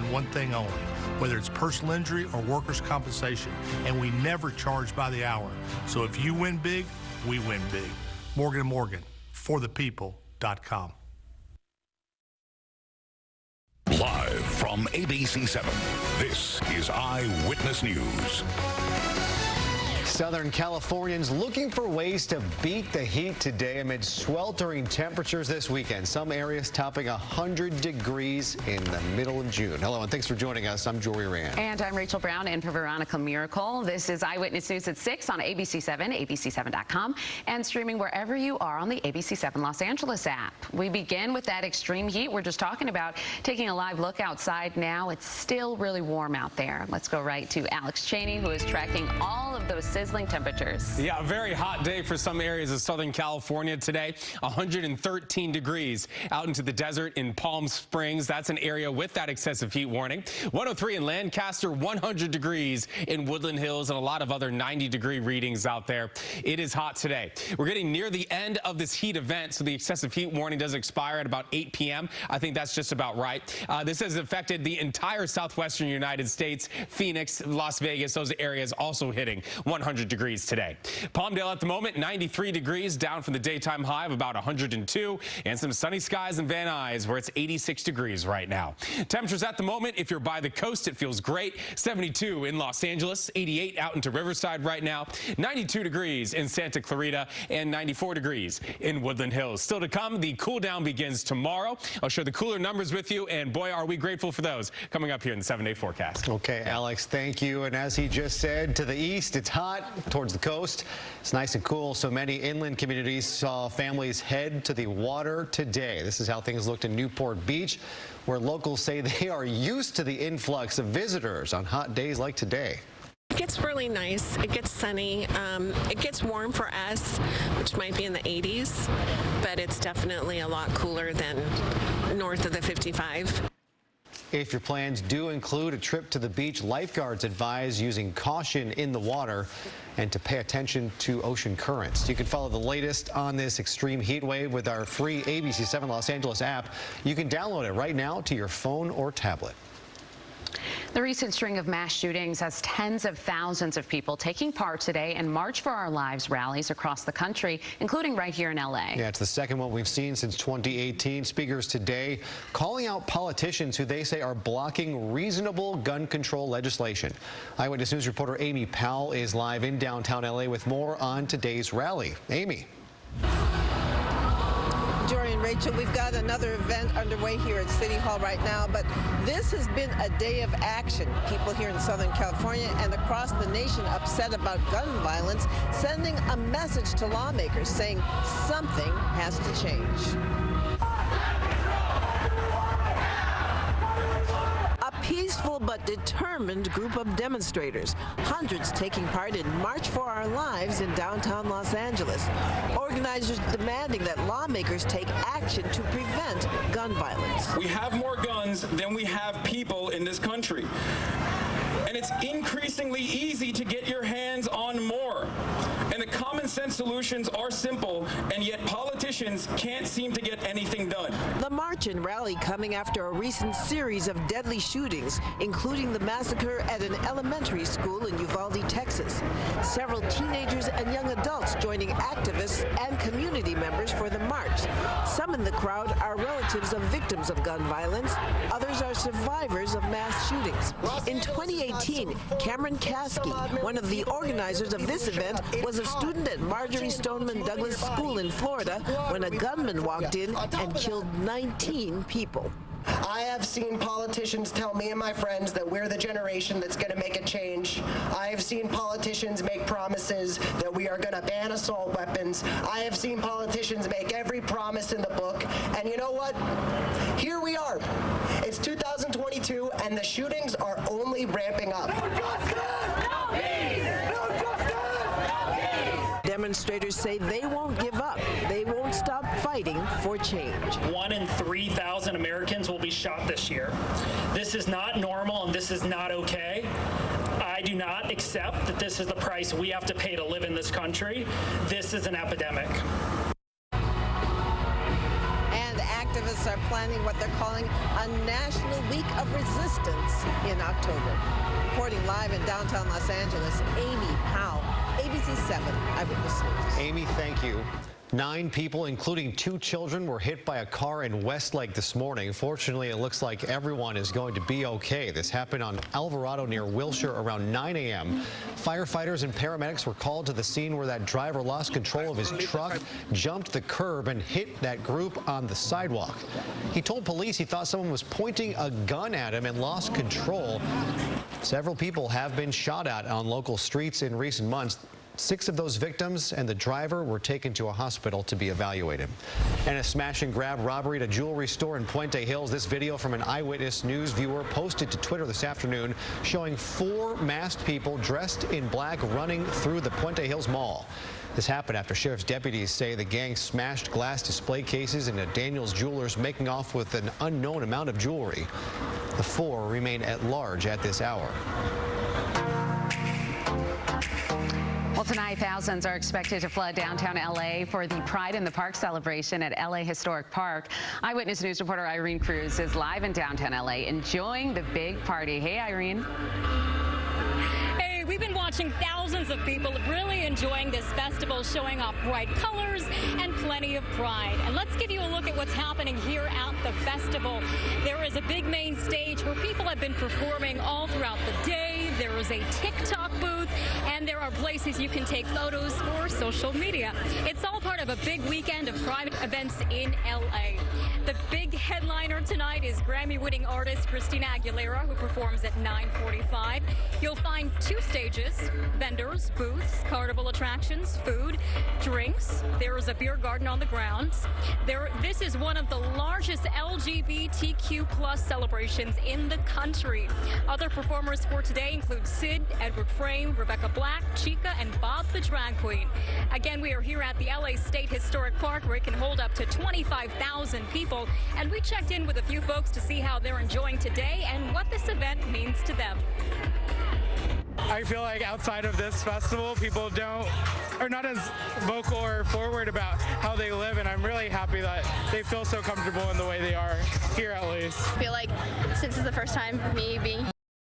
and one thing only, whether it's personal injury or workers' compensation, and we never charge by the hour. So if you win big, we win big. Morgan & Morgan, forthepeople.com. Live from ABC 7, this is Eyewitness News. Southern Californians looking for ways to beat the heat today amid sweltering temperatures this weekend. Some areas topping 100 degrees in the middle of June. Hello, and thanks for joining us. I'm Jory Rand. And I'm Rachel Brown in for Veronica Miracle. This is Eyewitness News at 6 on ABC 7, ABC7.com, and streaming wherever you are on the ABC 7 Los Angeles app. We begin with that extreme heat we're just talking about. Taking a live look outside now, it's still really warm out there. Let's go right to Alex Cheney, who is tracking all of those sizzling temperatures. Yeah, a very hot day for some areas of Southern California today. 113 degrees out into the desert in Palm Springs. That's an area with that excessive heat warning. 103 in Lancaster, 100 degrees in Woodland Hills, and a lot of other 90-degree readings out there. It is hot today. We're getting near the end of this heat event, so the excessive heat warning does expire at about 8 p.m. I think that's just about right. This has affected the entire southwestern United States. Phoenix, Las Vegas, those areas also hitting 100 degrees today. Palmdale at the moment, 93 degrees, down from the daytime high of about 102, and some sunny skies in Van Nuys where it's 86 degrees right now. Temperatures at the moment, if you're by the coast, it feels great. 72 in Los Angeles, 88 out into Riverside right now, 92 degrees in Santa Clarita, and 94 degrees in Woodland Hills. Still to come, the cool down begins tomorrow. I'll share the cooler numbers with you, and boy, are we grateful for those coming up here in the 7-day forecast. Okay, Alex, thank you. And as he just said, to the east, it's hot. Towards the coast, it's nice and cool, so many inland communities saw families head to the water today. This is how things looked in Newport Beach, where locals say they are used to the influx of visitors on hot days like today. It gets really nice. It gets sunny. It gets warm for us, which might be in the 80s, but it's definitely a lot cooler than north of the 55. If your plans do include a trip to the beach, lifeguards advise using caution in the water and to pay attention to ocean currents. You can follow the latest on this extreme heat wave with our free ABC 7 Los Angeles app. You can download it right now to your phone or tablet. The recent string of mass shootings has tens of thousands of people taking part today in March for Our Lives rallies across the country, including right here in L.A. Yeah, it's the second one we've seen since 2018. Speakers today calling out politicians who they say are blocking reasonable gun control legislation. Eyewitness News reporter Amy Powell is live in downtown L.A. with more on today's rally. Amy. Jory and Rachel, we've got another event underway here at City Hall right now, but this has been a day of action. People here in Southern California and across the nation upset about gun violence, sending a message to lawmakers saying something has to change. A peaceful but determined group of demonstrators, hundreds taking part in March for Our Lives in downtown Los Angeles. Organizers demanding that lawmakers take action to prevent gun violence. We have more guns than we have people in this country. And it's increasingly easy to get your hands on more. And the common sense solutions are simple, and yet politicians can't seem to get anything done. The march and rally coming after a recent series of deadly shootings, including the massacre at an elementary school in Uvalde, Texas. Several teenagers and young adults joining activists and community members for the march. Some in the crowd are relatives of victims of gun violence. Others are survivors of mass shootings. In 2018, Cameron Caskey, one of the organizers of this event, was a student at Marjorie Stoneman Douglas School in Florida when a gunman walked in and killed 19 people. I have seen politicians tell me and my friends that we're the generation that's going to make a change. I have seen politicians make promises that we are going to ban assault weapons. I have seen politicians make every promise in the book. And you know what? Here we are. It's 2022, and the shootings are only ramping up. No justice! No peace! No justice! No peace! Demonstrators say they won't give up. They won't stop fighting for change. 1 in 3,000 Americans will be shot this year. This is not normal, and this is not okay. I do not accept that this is the price we have to pay to live in this country. This is an epidemic. Activists activists are planning what they're calling a National Week of Resistance in October. Reporting live in downtown Los Angeles, Amy Howe, ABC 7 Eyewitness News. Amy, thank you. 9 people, including 2 children, were hit by a car in Westlake this morning. Fortunately, it looks like everyone is going to be okay. This happened on Alvarado near Wilshire around 9 a.m. Firefighters and paramedics were called to the scene where that driver lost control of his truck, jumped the curb, and hit that group on the sidewalk. He told police he thought someone was pointing a gun at him and lost control. Several people have been shot at on local streets in recent months. 6 of those victims and the driver were taken to a hospital to be evaluated. And a smash and grab robbery at a jewelry store in Puente Hills. This video from an Eyewitness News viewer posted to Twitter this afternoon showing 4 masked people dressed in black running through the Puente Hills Mall. This happened after sheriff's deputies say the gang smashed glass display cases into Daniel's Jewelers, making off with an unknown amount of jewelry. The 4 remain at large at this hour. Well, tonight, thousands are expected to flood downtown L.A. for the Pride in the Park celebration at L.A. Historic Park. Eyewitness News reporter Irene Cruz is live in downtown L.A. enjoying the big party. Hey, Irene. We've been watching thousands of people really enjoying this festival, showing off bright colors and plenty of pride. And let's give you a look at what's happening here at the festival. There is a big main stage where people have been performing all throughout the day. There is a TikTok booth, and there are places you can take photos for social media. It's all part of a big weekend of private events in LA. The big headliner tonight is Grammy-winning artist Christina Aguilera, who performs at 9:45. You'll find 2 stages, vendors, booths, carnival attractions, food, drinks. There is a beer garden on the grounds. This is one of the largest LGBTQ+ celebrations in the country. Other performers for today include Sid, Edward Frame, Rebecca Black, Chica, and Bob the Drag Queen. Again, we are here at the LA State Historic Park, where it can hold up to 25,000 people. And we checked in with a few folks to see how they're enjoying today and what this event means to them. I feel like outside of this festival, people are not as vocal or forward about how they live, and I'm really happy that they feel so comfortable in the way they are here, at least. I feel like since it's the first time me being